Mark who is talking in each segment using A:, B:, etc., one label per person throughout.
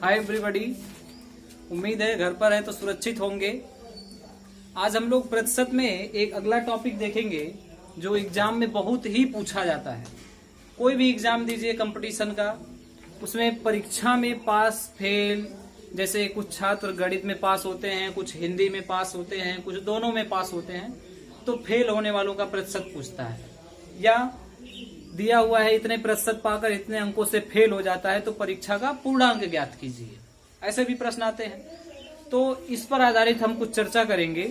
A: Hi everybody. उम्मीद है घर पर है तो सुरक्षित होंगे। आज हम लोग प्रतिशत में एक अगला टॉपिक देखेंगे जो एग्जाम में बहुत ही पूछा जाता है। कोई भी एग्जाम दीजिए कंपटीशन का, उसमें परीक्षा में पास फेल, जैसे कुछ छात्र गणित में पास होते हैं, कुछ हिंदी में पास होते हैं, कुछ दोनों में पास होते हैं, तो फेल होने वालों का प्रतिशत पूछता है। या दिया हुआ है इतने प्रतिशत पाकर इतने अंकों से फेल हो जाता है तो परीक्षा का पूर्णांक ज्ञात कीजिए, ऐसे भी प्रश्न आते हैं। तो इस पर आधारित हम कुछ चर्चा करेंगे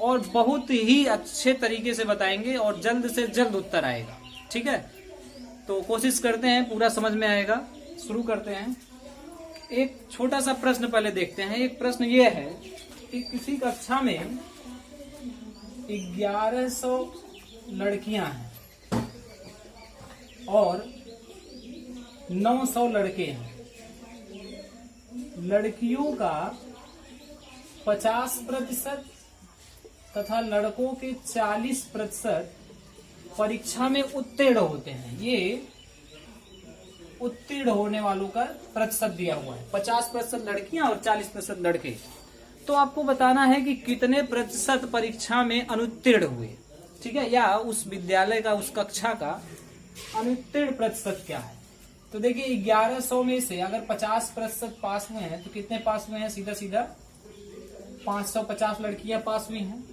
A: और बहुत ही अच्छे तरीके से बताएंगे और जल्द से जल्द उत्तर आएगा। ठीक है, तो कोशिश करते हैं पूरा समझ में आएगा। शुरू करते हैं। एक छोटा सा प्रश्न पहले देखते हैं। एक प्रश्न ये है कि किसी कक्षा में 1100 लड़कियां हैं और 900 लड़के हैं। लड़कियों का 50% तथा लड़कों के 40% परीक्षा में उत्तीर्ण होते हैं। ये उत्तीर्ण होने वालों का प्रतिशत दिया हुआ है, 50% लड़कियां और 40% लड़के। तो आपको बताना है कि कितने प्रतिशत परीक्षा में अनुत्तीर्ण हुए। ठीक है, या उस विद्यालय का, उस कक्षा का अनुत्तीर्ण प्रतिशत क्या है। तो देखिए 1100 में से अगर 50% पास हुए हैं तो कितने पास हुए हैं, सीधा सीधा 550 लड़कियां पास हुई हैं।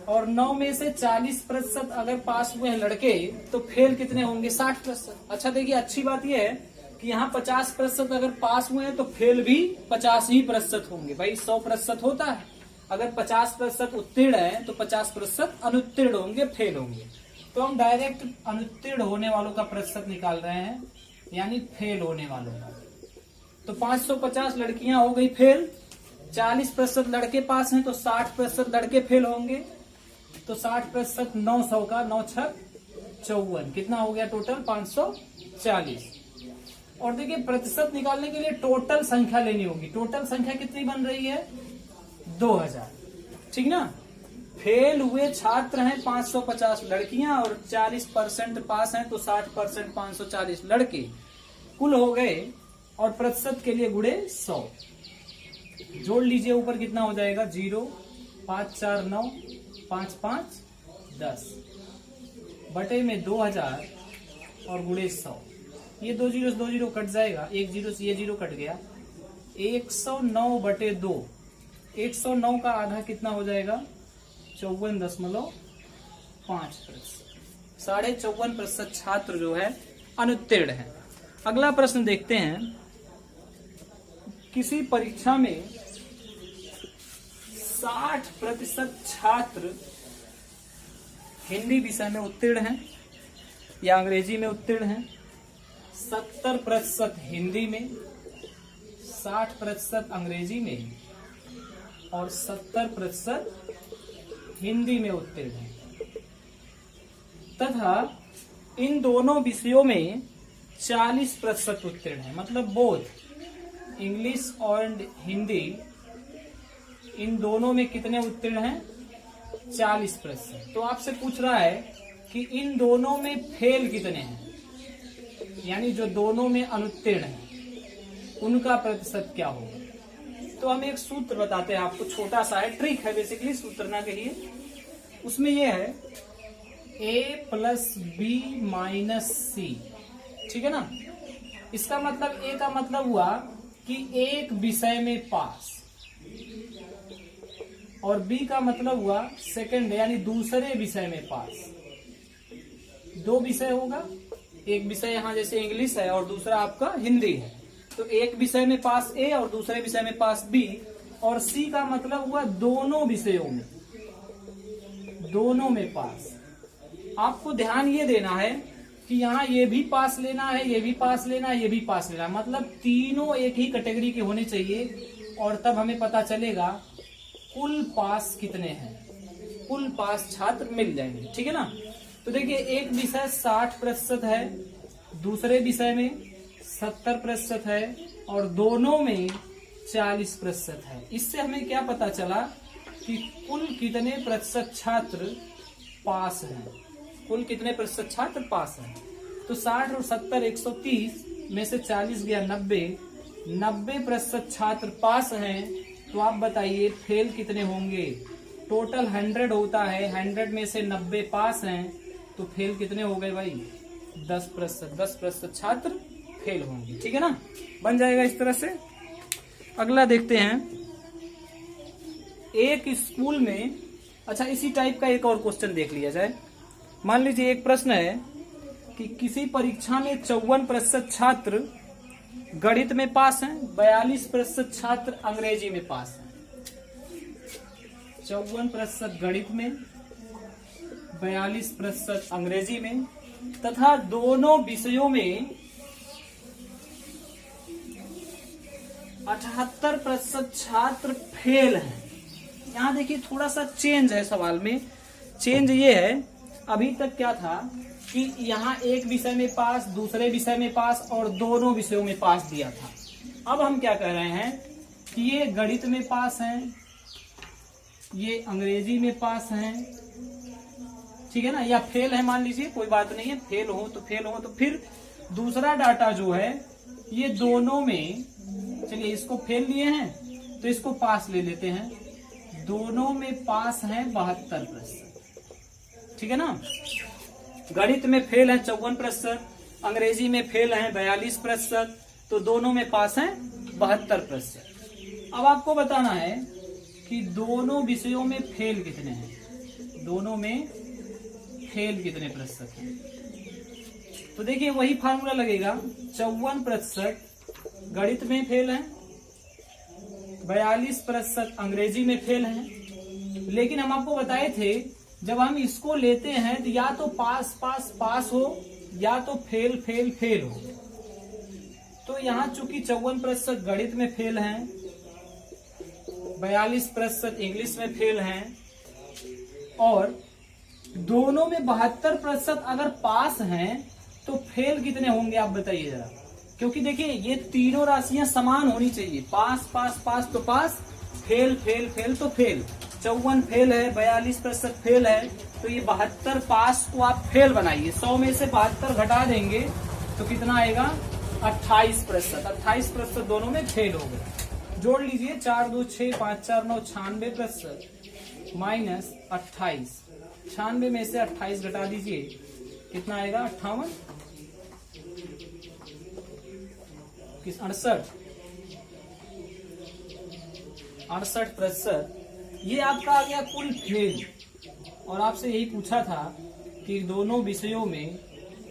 A: और 9 में से 40% अगर पास हुए हैं लड़के तो फेल कितने होंगे, 60%। अच्छा देखिए, अच्छी बात यह है कि यहाँ 50% अगर पास हुए हैं तो फेल भी 50% होंगे। भाई 100% होता है, अगर 50% उत्तीर्ण है तो 50% अनुत्तीर्ण होंगे, फेल होंगे। तो हम डायरेक्ट अनुत्तीर्ण होने वालों का प्रतिशत निकाल रहे हैं, यानी फेल होने वालों का। तो 550 लड़कियां हो गई फेल, 40% लड़के पास हैं तो 60% लड़के फेल होंगे। तो 60% 900 का 9 छक 54, कितना हो गया टोटल 540। और देखिए प्रतिशत निकालने के लिए टोटल संख्या लेनी होगी। टोटल संख्या कितनी बन रही है, 2000। ठीक ना। फेल हुए छात्र हैं 550 लड़कियां और 40% पास हैं तो 60% 540 लड़के कुल हो गए। और प्रतिशत के लिए गुणे 100 जोड़ लीजिए, ऊपर कितना हो जाएगा 0, 5 4 9, 5 5 10 बटे में 2000 और गुणे 100। ये 2 जीरो कट जाएगा, 1 जीरो से ये जीरो कट गया। 109 बटे 2, 109 का आधा कितना हो जाएगा 54.5%। 54.5% छात्र जो है अनुत्तीर्ण है। अगला प्रश्न देखते हैं। किसी परीक्षा में 60% छात्र हिंदी विषय में उत्तीर्ण हैं या अंग्रेजी में उत्तीर्ण हैं, 70% हिंदी में, 60% अंग्रेजी में और 70% हिंदी में उत्तीर्ण है। तथा इन दोनों विषयों में 40% उत्तीर्ण है। मतलब बोथ इंग्लिश और हिंदी, इन दोनों में कितने उत्तीर्ण हैं, 40%। तो आपसे पूछ रहा है कि इन दोनों में फेल कितने हैं, यानी जो दोनों में अनुत्तीर्ण है उनका प्रतिशत क्या होगा। तो हम एक सूत्र बताते हैं आपको, छोटा सा है, ट्रिक है बेसिकली, सूत्र ना कहिए। उसमें यह है a + b - c। ठीक है ना। इसका मतलब a का मतलब हुआ कि एक विषय में पास, और b का मतलब हुआ सेकंड, यानी दूसरे विषय में पास। 2 विषय होगा, एक विषय यहाँ जैसे इंग्लिश है और दूसरा आपका हिंदी है, तो एक विषय में पास ए और दूसरे विषय में पास बी। और सी का मतलब हुआ दोनों विषयों में, दोनों में पास। आपको ध्यान ये देना है कि यहाँ ये भी पास लेना है, ये भी पास लेना है, ये भी पास लेना है, मतलब तीनों एक ही कैटेगरी के होने चाहिए। और तब हमें पता चलेगा कुल पास कितने हैं, कुल पास छात्र मिल जाएंगे। ठीक है ना। तो देखिए एक विषय 60% है, दूसरे विषय में 70% है और दोनों में 40% है। इससे हमें क्या पता चला कि कुल कितने प्रतिशत छात्र पास हैं, कुल कितने प्रतिशत छात्र पास हैं। तो 60 और 70 130 में से 40 गया 90, 90% छात्र पास हैं, तो आप बताइए फेल कितने होंगे। टोटल 100 होता है, 100 में से 90 पास हैं, तो फेल कितने हो गए भाई? 10%। 10% छात्र फेल होंगे, ठीक है ना, बन जाएगा इस तरह से। अगला देखते हैं, एक स्कूल में, अच्छा इसी टाइप का एक और क्वेश्चन देख लिया जाए। मान लीजिए एक प्रश्न है कि किसी परीक्षा में 54% छात्र गणित में पास हैं, 42% छात्र अंग्रेजी में पास हैं। 54% गणित में, 42% अंग्रेजी में, तथा दोनों विषयों में 78% छात्र फेल हैं। यहाँ देखिए थोड़ा सा चेंज है सवाल में। चेंज ये है, अभी तक क्या था कि यहाँ एक विषय में पास, दूसरे विषय में पास और दोनों विषयों में पास दिया था। अब हम क्या कह रहे हैं कि ये गणित में पास हैं, ये अंग्रेजी में पास हैं, ठीक है ना, या फेल है मान लीजिए, कोई बात नहीं है, फेल हो तो फेल हो। तो फिर दूसरा डाटा जो है ये दोनों में, चलिए इसको फेल लिए हैं तो इसको पास ले लेते हैं। दोनों में पास हैं 72%, ठीक है ना। गणित में फेल है 54%, अंग्रेजी में फेल है 42%, तो दोनों में पास हैं 72%। अब आपको बताना है कि दोनों विषयों में फेल कितने हैं, दोनों में फेल कितने प्रतिशत हैं। तो देखिए वही फार्मूला लगेगा, 54% गणित में फेल है, 42% अंग्रेजी में फेल है। लेकिन हम आपको बताए थे जब हम इसको लेते हैं तो या तो पास पास पास हो या तो फेल फेल फेल हो। तो यहाँ चूंकि 54% गणित में फेल हैं, 42% इंग्लिश में फेल हैं और दोनों में 72% अगर पास हैं तो फेल कितने होंगे आप बताइए जरा। क्योंकि देखिए ये तीनों राशियां समान होनी चाहिए, पास पास पास तो पास, फेल फेल फेल तो फेल। 54 फेल है, 42% फेल है, तो ये 72 पास को आप फेल बनाइए। 100 में से 72 घटा देंगे तो कितना आएगा? 28%। 28% दोनों में फेल हो गए। जोड़ लीजिए, 4 2 6 5 4 9, 96% माइनस 28। 96 में से 28 घटा दीजिए, कितना आएगा? 58 किस 68%। ये आपका आ गया कुल फेल। और आपसे यही पूछा था कि दोनों विषयों में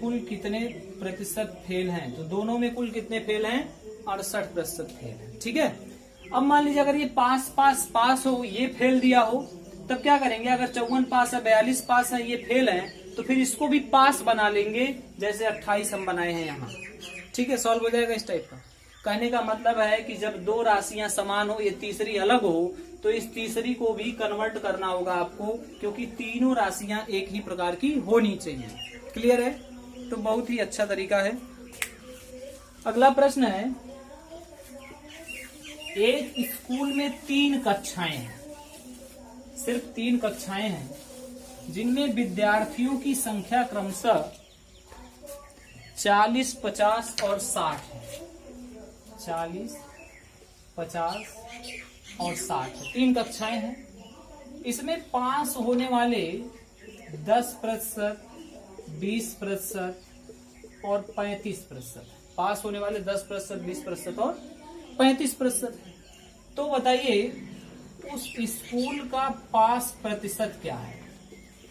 A: कुल कितने प्रतिशत फेल हैं, तो दोनों में कुल कितने फेल हैं? 68% फेल है, ठीक है। अब मान लीजिए अगर ये पास पास पास हो, ये फेल दिया हो, तब क्या करेंगे? अगर 54 पास है, 42 पास है, ये फेल है, तो फिर इसको भी पास बना लेंगे, जैसे 28 हम बनाए हैं यहाँ, ठीक है। सॉल्व हो जाएगा इस टाइप का। कहने का मतलब है कि जब दो राशियां समान हो, ये तीसरी अलग हो, तो इस तीसरी को भी कन्वर्ट करना होगा आपको, क्योंकि तीनों राशियां एक ही प्रकार की होनी चाहिए। क्लियर है? तो बहुत ही अच्छा तरीका है। अगला प्रश्न है, एक स्कूल में 3 कक्षाएं हैं, सिर्फ 3 कक्षाएं हैं, जिनमें विद्यार्थियों की संख्या क्रमशः 40, 50 और 60 है। 40, 50 और 60 है। 3 कक्षाएं हैं। इसमें पास होने वाले 10%, 20% और 35%। पास होने वाले 10%, 20% और 35%। तो बताइए उस स्कूल का पास प्रतिशत क्या है?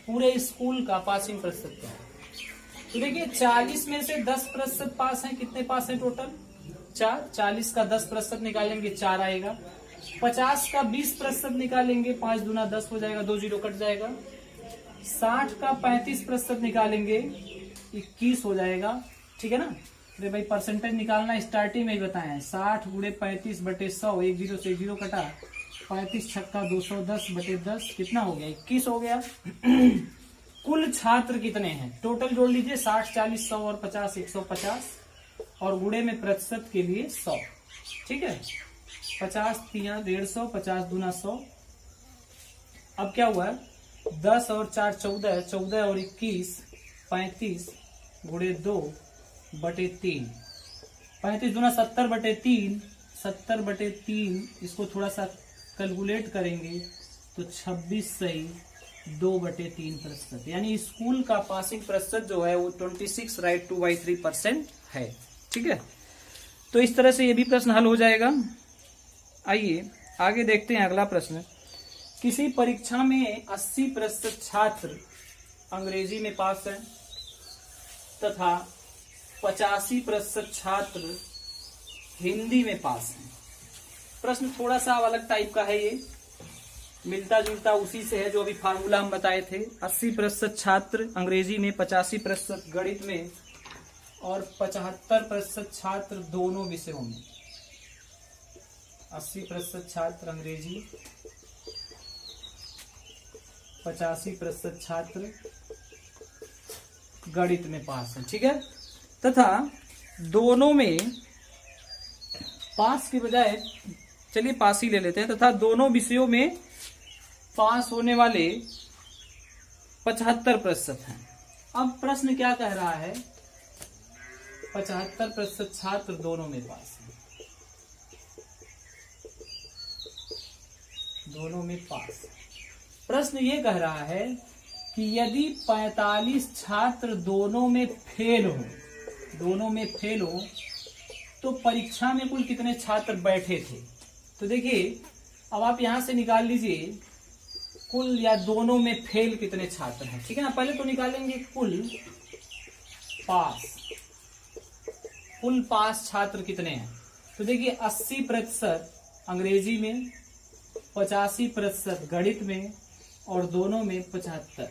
A: पूरे स्कूल का पासिंग प्रतिशत क्या है? तो देखिए 40 में से 10% पास है, कितने पास है टोटल? 4। 40 का 10% निकालेंगे 4 आएगा। 50 का 20% निकालेंगे, 5 दूना 10 हो जाएगा, 2 जीरो कट जाएगा। 60 का 35% निकालेंगे, 21 हो जाएगा, ठीक है ना। अरे भाई परसेंटेज निकालना स्टार्टिंग में ही बताया है। 60 गुणे 35 बटे 100, 1 जीरो से 0 कटा, 35 छक्का 210 बटे 10, कितना हो गया? 21 हो गया। कुल छात्र कितने हैं? टोटल जोड़ लीजिए, 60, 40, 100 और 50, 150 और गुणे में प्रतिशत के लिए 100, ठीक है। 50 3 150, 50 दूना 100। अब क्या हुआ? 10 और 4 14, 14 और 21 35 गुणे 2 बटे 3, 35 दूना 70/3, 70/3 इसको थोड़ा सा कैलकुलेट करेंगे तो 26 सही 2/3%, यानी स्कूल का पासिंग प्रतिशत जो है वो 26 राइट 2/3% है। ठीक है, तो इस तरह से ये भी प्रश्न हल हो जाएगा। आइए आगे देखते हैं अगला प्रश्न। किसी परीक्षा में 80% छात्र अंग्रेजी में पास हैं तथा 85% छात्र हिंदी में पास हैं। प्रश्न थोड़ा सा अलग टाइप का है, ये मिलता जुलता उसी से है जो अभी फार्मूला हम बताए थे। 80% छात्र अंग्रेजी में, 85% गणित में और 75% छात्र दोनों विषयों में। 80% छात्र अंग्रेजी, 85% छात्र गणित में पास है। ठीक है, तथा दोनों में पास के बजाय चलिए पास ही ले लेते हैं, तथा दोनों विषयों में पास होने वाले 75% हैं। अब प्रश्न क्या कह रहा है, 75% छात्र दोनों में पास हैं, दोनों में पास। प्रश्न ये कह रहा है कि यदि 45 छात्र दोनों में फेल हो, दोनों में फेल हो तो परीक्षा में कुल कितने छात्र बैठे थे। तो देखिए अब आप यहां से निकाल लीजिए कुल या दोनों में फेल कितने छात्र हैं। ठीक है ना, पहले तो निकालेंगे कुल पास, कुल पास छात्र कितने हैं। तो देखिए 80% अंग्रेजी में, 85% गणित में और दोनों में 75।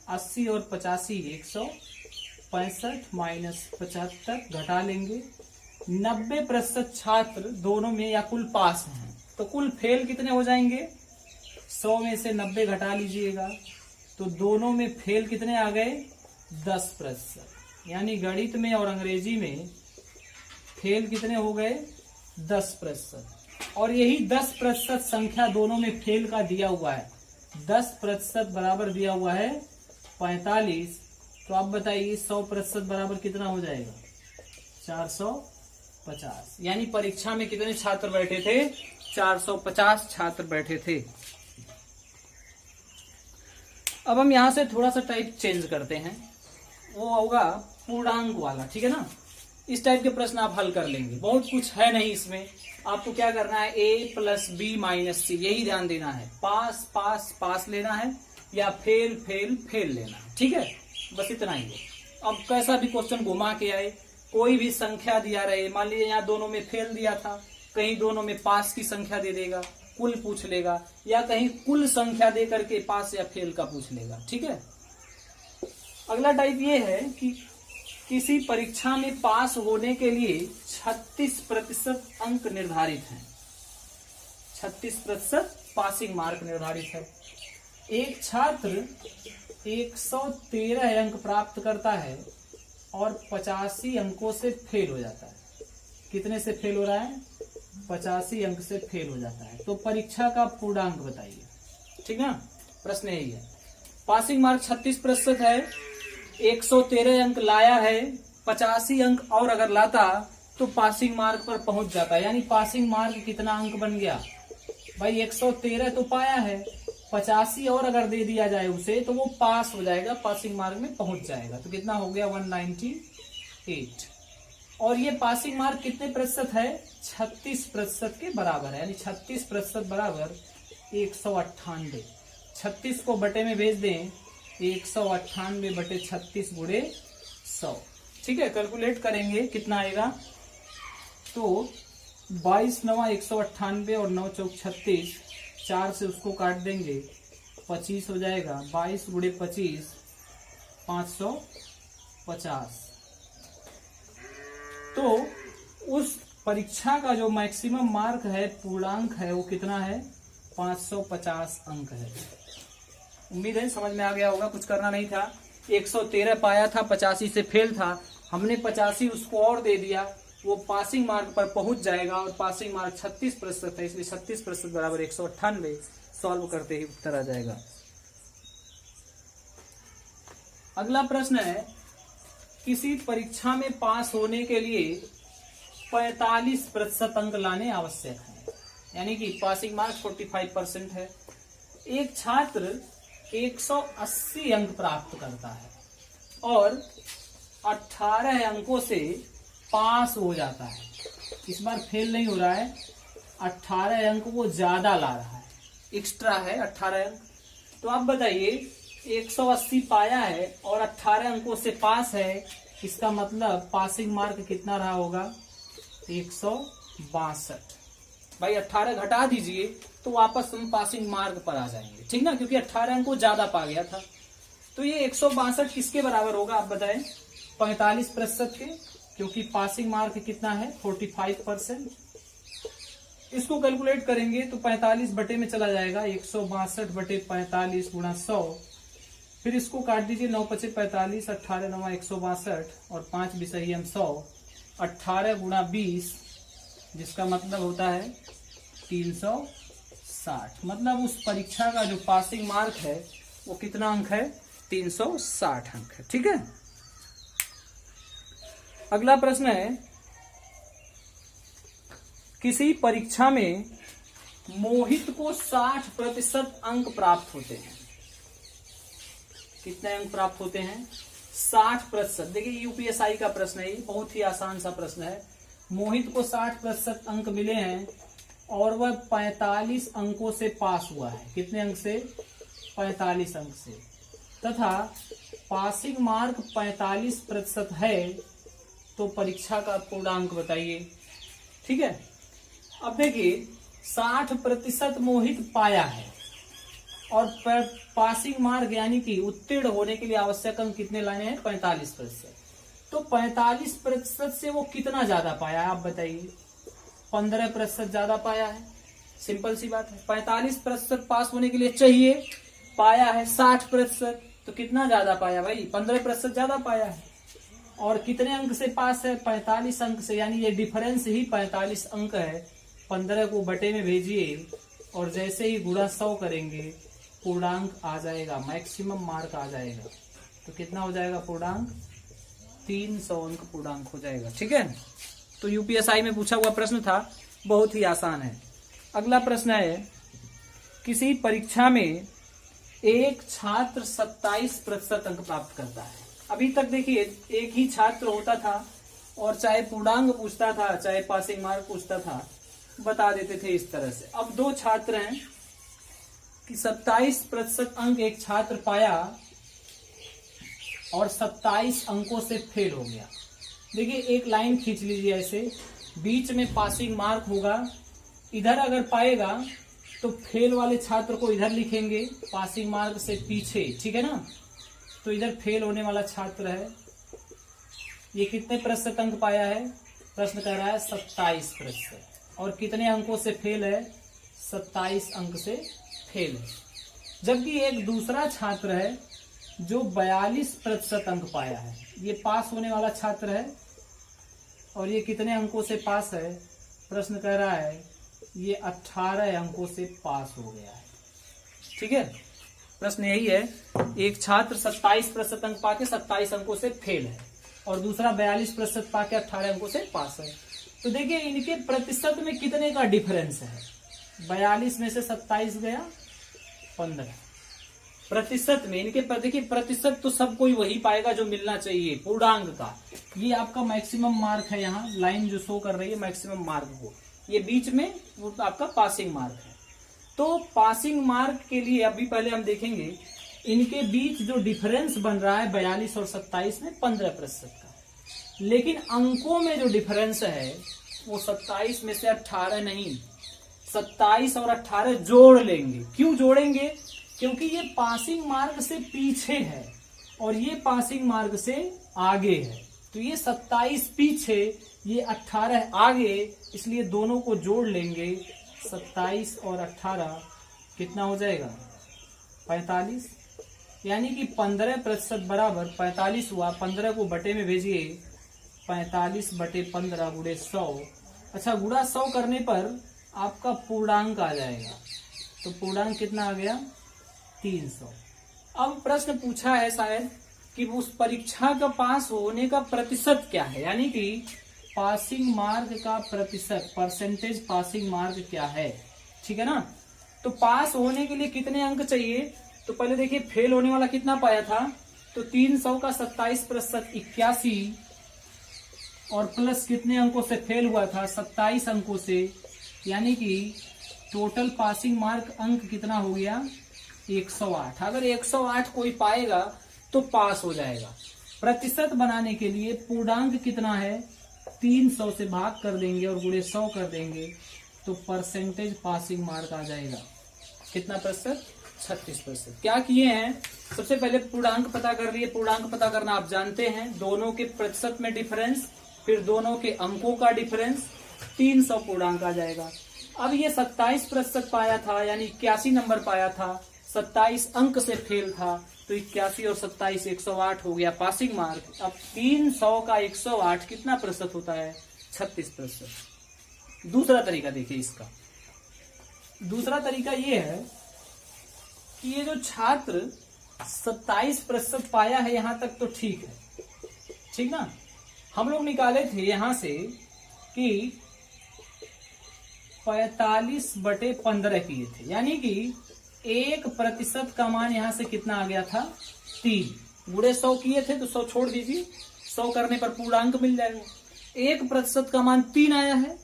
A: 80 और 85 165 माइनस 75 घटा लेंगे। 90% छात्र दोनों में या कुल पास हैं, तो कुल फेल कितने हो जाएंगे। 100 में से 90 घटा लीजिएगा तो दोनों में फेल कितने आ गए 10%, यानी गणित में और अंग्रेजी में फेल कितने हो गए 10%। और यही 10% संख्या दोनों में फेल का दिया हुआ है। 10% बराबर दिया हुआ है 45। तो आप बताइए 100% बराबर कितना हो जाएगा 450, यानी परीक्षा में कितने छात्र बैठे थे 450 छात्र बैठे थे। अब हम यहां से थोड़ा सा टाइप चेंज करते हैं, वो होगा पूर्णांक वाला। ठीक है ना, इस टाइप के प्रश्न आप हल कर लेंगे, बहुत कुछ है नहीं इसमें। आपको क्या करना है a + b - c, यही ध्यान देना है। पास पास पास लेना है या फेल फेल फेल लेना है। ठीक है, बस इतना ही है। अब कैसा भी क्वेश्चन घुमा के आए, कोई भी संख्या दिया रहे, मान लीजिए यहाँ दोनों में फेल दिया था, कहीं दोनों में पास की संख्या दे देगा, कुल पूछ लेगा, या कहीं कुल संख्या दे करके पास या फेल का पूछ लेगा। ठीक है, अगला टाइप ये है कि किसी परीक्षा में पास होने के लिए 36% अंक निर्धारित हैं। 36% पासिंग मार्क निर्धारित है। एक छात्र 113 अंक प्राप्त करता है और 85 अंकों से फेल हो जाता है। कितने से फेल हो रहा है 85 अंक से फेल हो जाता है। तो परीक्षा का पूर्णांक बताइए। ठीक है, प्रश्न यही है। पासिंग मार्क 36% है, 113 अंक लाया है, 85 अंक और अगर लाता तो पासिंग मार्क पर पहुंच जाता। यानी पासिंग मार्क कितना अंक बन गया भाई 113 तो पाया है, 85 और अगर दे दिया जाए उसे तो वो पास हो जाएगा, पासिंग मार्क में पहुंच जाएगा। तो कितना हो गया 198। और ये पासिंग मार्क कितने प्रतिशत है 36% के बराबर है, यानी 36% बराबर 198। 36 को बटे में भेज दें, 198/36 × 100। ठीक है, कैलकुलेट करेंगे कितना आएगा। तो 22 × 9 198 और 9 × 4 36, 4 से उसको काट देंगे 25 हो जाएगा। 22 × 25 550। तो उस परीक्षा का जो मैक्सिमम मार्क है, पूर्णांक है, वो कितना है 550 अंक है। उम्मीद है समझ में आ गया होगा, कुछ करना नहीं था। 113 पाया था, 85 से फेल था, हमने 85 उसको और दे दिया, वो पासिंग मार्क पर पहुंच जाएगा। और पासिंग मार्क 36% है, इसलिए 36% बराबर 198। सॉल्व करते ही उत्तर आ जाएगा। अगला प्रश्न है, किसी परीक्षा में पास होने के लिए 45% अंक लाने आवश्यक हैं, यानी कि पासिंग मार्क्स 45% है। एक छात्र 180 अंक प्राप्त करता है और 18 अंकों से पास हो जाता है, इस बार फेल नहीं हो रहा है, 18 अंक वो ज्यादा ला रहा है, एक्स्ट्रा है 18 अंक। तो आप बताइए 180 पाया है और 18 अंकों से पास है, इसका मतलब पासिंग मार्क कितना रहा होगा? 162। भाई 18 घटा दीजिए तो वापस हम पासिंग मार्क पर आ जाएंगे, ठीक ना, क्योंकि 18 अंक को ज्यादा पा गया था। तो ये 162 किसके बराबर होगा आप बताएं? 45% के, क्योंकि पासिंग मार्क कितना है? 45%। इसको कैलकुलेट करेंगे तो 45 बटे में चला जाएगा, 162 बटे 45 गुणा 100। फिर इसको काट दीजिए, 9 पचे 45, 18 9 162 और 5 बिसही हम 100, 18 गुणा 20, जिसका मतलब होता है 360। मतलब उस परीक्षा का जो पासिंग मार्क है वो कितना अंक है? 360 अंक है, ठीक है। अगला प्रश्न है, किसी परीक्षा में मोहित को 60% अंक प्राप्त होते हैं। कितने अंक प्राप्त होते हैं? 60%। देखिए यूपीएसआई का प्रश्न है, बहुत ही आसान सा प्रश्न है। मोहित को 60% अंक मिले हैं और वह 45 अंकों से पास हुआ है। कितने अंक से? 45 अंक से। तथा पासिंग मार्क 45% है, तो परीक्षा का पूर्णांक बताइए, ठीक है। अब देखिए 60% मोहित पाया है और पासिंग मार्क यानी कि उत्तीर्ण होने के लिए आवश्यक अंक कितने लाने हैं? 45%। तो 45% से वो कितना ज्यादा पाया है आप बताइए? 15% ज्यादा पाया है, सिंपल सी बात है। 45% पास होने के लिए चाहिए, पाया है 60%, तो कितना ज्यादा पाया भाई? 15% ज्यादा पाया है। और कितने अंक से पास है? 45 अंक से, यानी ये डिफरेंस ही 45 अंक है। 15 को बटे में भेजिए और जैसे ही गुणा 100 करेंगे पूर्णांक आ जाएगा, मैक्सिमम मार्क आ जाएगा। तो कितना हो जाएगा पूर्णांक? 300 अंक पूर्णांक हो जाएगा, ठीक है। तो यूपीएसआई में पूछा हुआ प्रश्न था, बहुत ही आसान है। अगला प्रश्न है, किसी परीक्षा में एक छात्र 27% अंक प्राप्त करता है। अभी तक देखिए एक ही छात्र होता था और चाहे पूर्णांक पूछता था चाहे पासिंग मार्क पूछता था, बता देते थे इस तरह से। अब दो छात्र हैं कि 27% अंक एक छात्र पाया और 27 अंकों से फेल हो गया। देखिए एक लाइन खींच लीजिए ऐसे, बीच में पासिंग मार्क होगा, इधर अगर पाएगा तो फेल वाले छात्र को इधर लिखेंगे पासिंग मार्क से पीछे, ठीक है ना। तो इधर फेल होने वाला छात्र है, ये कितने प्रतिशत अंक पाया है? प्रश्न कह रहा है 27%। और कितने अंकों से फेल है? 27 अंक से फेल है। जबकि एक दूसरा छात्र है जो 42% अंक पाया है, ये पास होने वाला छात्र है। और ये कितने अंकों से पास है? प्रश्न कह रहा है ये 18 अंकों से पास हो गया है, ठीक है। प्रश्न यही है, एक छात्र 27% अंक पाके 27 अंकों से फेल है और दूसरा 42% पाके 18 अंकों से पास है। तो देखिए इनके प्रतिशत में कितने का डिफरेंस है? 42 में से 27 गया 15। प्रतिशत में इनके, देखिए प्रतिशत तो सब कोई वही पाएगा जो मिलना चाहिए पूर्णांक का। ये आपका मैक्सिमम मार्क है, यहाँ लाइन जो शो कर रही है मैक्सिमम मार्क को, ये बीच में वो आपका पासिंग मार्क है। तो पासिंग मार्क के लिए अभी पहले हम देखेंगे इनके बीच जो डिफरेंस बन रहा है 42 और 27 में 15% का, लेकिन अंकों में जो डिफरेंस है वो 27 में से 18 नहीं, 27 और 18 जोड़ लेंगे। क्यों जोड़ेंगे? क्योंकि ये पासिंग मार्क से पीछे है और ये पासिंग मार्क से आगे है। तो ये 27 पीछे, ये 18 आगे, इसलिए दोनों को जोड़ लेंगे। 27 और 18 कितना हो जाएगा? 45। यानी कि 15% बराबर 45 हुआ। 15 को बटे में भेजिए, 45 बटे 15 गुणे 100। अच्छा, गुणा 100 करने पर आपका पूर्णांक आ जाएगा। तो पूर्णांक कितना आ गया? 300। अब प्रश्न पूछा है शायद कि उस परीक्षा का पास होने का प्रतिशत क्या है, यानी कि पासिंग मार्क का प्रतिशत, परसेंटेज पासिंग मार्क क्या है, ठीक है ना। तो पास होने के लिए कितने अंक चाहिए, तो पहले देखिए फेल होने वाला कितना पाया था, तो 300 का 27% 81, और प्लस कितने अंकों से फेल हुआ था, 27 अंकों से, यानी कि टोटल पासिंग मार्क अंक कितना हो गया 108। अगर 108 कोई पाएगा तो पास हो जाएगा। प्रतिशत बनाने के लिए पूर्णांक कितना है, 300 से भाग कर देंगे और गुणे 100 कर देंगे, तो परसेंटेज पासिंग मार्क आ जाएगा कितना प्रतिशत, 36%। क्या किए हैं, सबसे पहले पूर्णांक पता कर लिए। पूर्णांक पता करना आप जानते हैं, दोनों के प्रतिशत में डिफरेंस, फिर दोनों के अंकों का डिफरेंस, 300 पूर्णांक आ जाएगा। अब ये 27% पाया था, यानी 81 नंबर पाया था, 27 अंक से फेल था, तो 81 और 27 108 हो गया पासिंग मार्क। अब 300 का 108 कितना प्रतिशत होता है, 36%। दूसरा तरीका देखिए इसका, दूसरा तरीका ये है कि ये जो छात्र 27% पाया है यहां तक तो ठीक है, ठीक ना। हम लोग निकाले थे यहां से कि 45/15 किए थे, यानी कि 1% का मान यहां से कितना आ गया था 3, गुणे 100 किए थे तो 100 छोड़ दीजिए, 100 करने पर पूर्णांक मिल जाएगा। 1% का मान 3 आया है,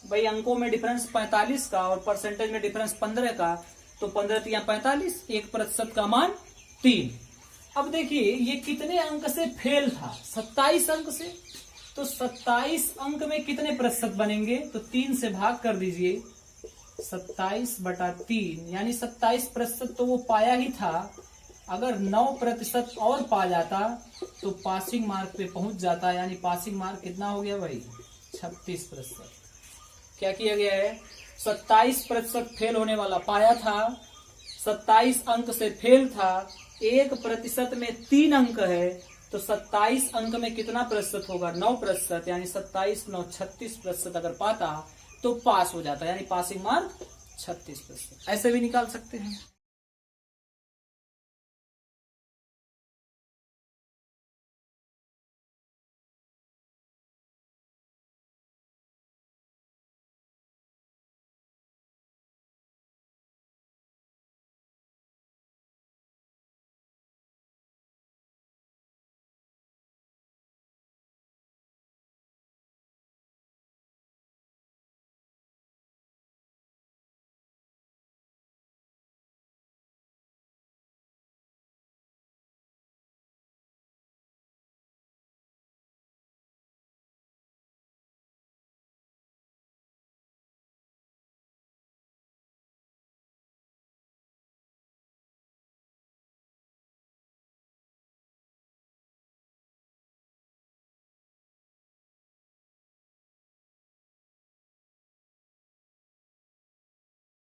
A: भाई अंकों में डिफरेंस 45 का और परसेंटेज में डिफरेंस 15 का, तो 15 × 45, 1% का मान 3। अब देखिए ये कितने अंक से फेल था, 27 अंक से, तो 27 अंक में कितने प्रतिशत बनेंगे, तो 3 से भाग कर दीजिए, 27/3, यानी 27% तो वो पाया ही था। अगर 9% और पा जाता तो पासिंग मार्क पे पहुंच जाता, यानी पासिंग मार्क कितना हो गया भाई 36%। क्या किया गया है, 27% फेल होने वाला पाया था, 27 अंक से फेल था, 1% में 3 अंक है, तो 27 अंक में कितना प्रतिशत होगा 9%, यानी 27 9 36% अगर पाता तो पास हो जाता, यानी पासिंग मार्क 36%। ऐसे भी निकाल सकते हैं।